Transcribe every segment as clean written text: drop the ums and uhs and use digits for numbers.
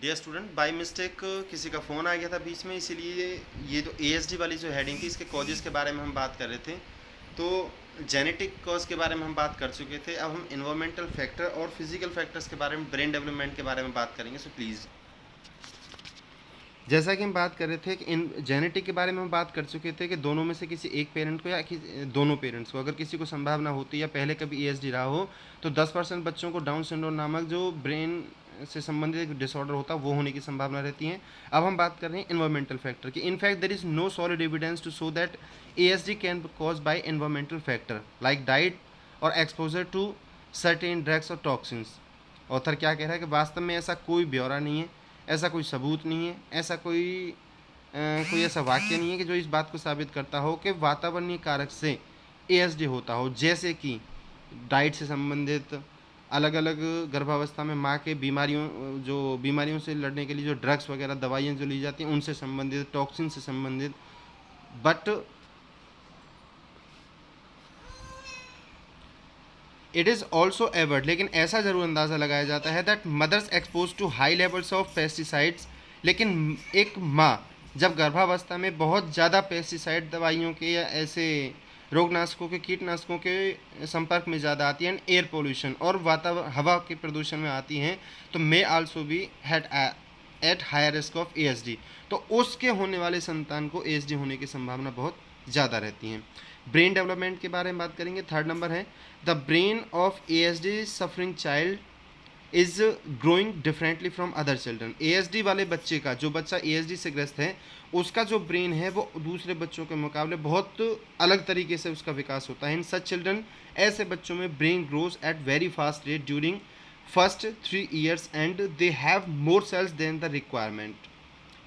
Dear student, by mistake किसी का phone आ गया था बीच में, इसीलिए ये जो एएसडी वाली जो हेडिंग थी इसके कॉजेज़ के बारे में हम बात कर रहे थे। तो जेनेटिक कॉज के बारे में हम बात कर चुके थे। अब हम इन्वायरमेंटल फैक्टर और फिजिकल फैक्टर्स के बारे में, ब्रेन डेवलपमेंट के बारे में बात करेंगे। सो प्लीज़, जैसा कि हम बात कर रहे थे कि इन जेनेटिक के बारे में हम बात कर चुके थे कि दोनों में से किसी एक पेरेंट को या दोनों पेरेंट्स को अगर किसी को संभावना होती या पहले कभी एएसडी रहा हो तो 10% बच्चों को डाउन सिंड्रोम नामक जो ब्रेन से संबंधित एक डिसऑर्डर होता है वो होने की संभावना रहती है। अब हम बात कर रहे हैं इन्वायरमेंटल फैक्टर की। In fact there is no solid evidence to show that ASD can cause by environmental factor like diet और एक्सपोजर टू सर्टेन ड्रग्स और टॉक्सिन्स। ऑथर क्या कह रहा है कि वास्तव में ऐसा कोई ब्यौरा नहीं है, ऐसा कोई सबूत नहीं है, ऐसा कोई ऐसा वाक्य नहीं है कि जो इस बात को साबित करता हो कि वातावरणीय कारक से एएसडी होता हो, जैसे कि डाइट से संबंधित, अलग अलग गर्भावस्था में माँ के बीमारियों से लड़ने के लिए जो ड्रग्स वगैरह दवाइयाँ जो ली जाती हैं उनसे संबंधित, टॉक्सिन से संबंधित। But it is also averred, लेकिन ऐसा ज़रूर अंदाज़ा लगाया जाता है that mothers expose to high levels of pesticides. लेकिन एक माँ जब गर्भावस्था में बहुत ज़्यादा पेस्टिसाइड दवाइयों के या ऐसे रोगनाशकों के, कीटनाशकों के संपर्क में ज़्यादा आती है, एयर पोल्यूशन और वातावरण हवा के प्रदूषण में आती हैं, तो may also be had at higher risk of ASD. तो उसके होने वाले संतान को एएसडी होने की संभावना बहुत ज़्यादा रहती है। ब्रेन डेवलपमेंट के बारे में बात करेंगे। थर्ड नंबर है the brain of ASD suffering child is growing differently from other children. ASD वाले बच्चे का, जो बच्चा एएसडी से ग्रस्त है, उसका जो ब्रेन है वो दूसरे बच्चों के मुकाबले बहुत अलग तरीके से उसका विकास होता है। इन सच चिल्ड्रन, ऐसे बच्चों में brain grows at very fast rate during first 3 years and they have more cells than the requirement.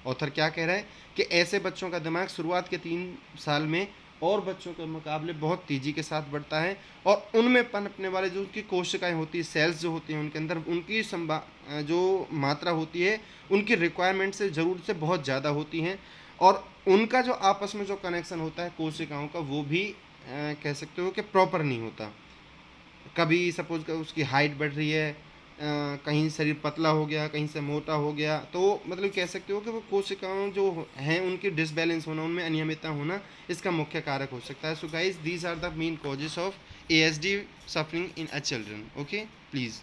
Author क्या कह रहा है कि ऐसे बच्चों का दिमाग शुरुआत के 3 साल में और बच्चों के मुकाबले बहुत तेज़ी के साथ बढ़ता है, और उनमें पनपने वाले जो उनकी कोशिकाएं होती है, सेल्स जो होती हैं उनके अंदर, उनकी जो मात्रा होती है उनकी रिक्वायरमेंट से, ज़रूरत से बहुत ज़्यादा होती हैं, और उनका जो आपस में जो कनेक्शन होता है कोशिकाओं का वो भी कह सकते हो कि प्रॉपर नहीं होता। कभी सपोज उसकी हाइट बढ़ रही है, कहीं शरीर पतला हो गया, कहीं से मोटा हो गया, तो मतलब कह सकते हो कि वो कोशिकाओं जो हैं उनकी डिसबैलेंस होना, उनमें अनियमितता होना इसका मुख्य कारक हो सकता है। So guys, these are the main causes of ASD suffering in a children. Okay, please.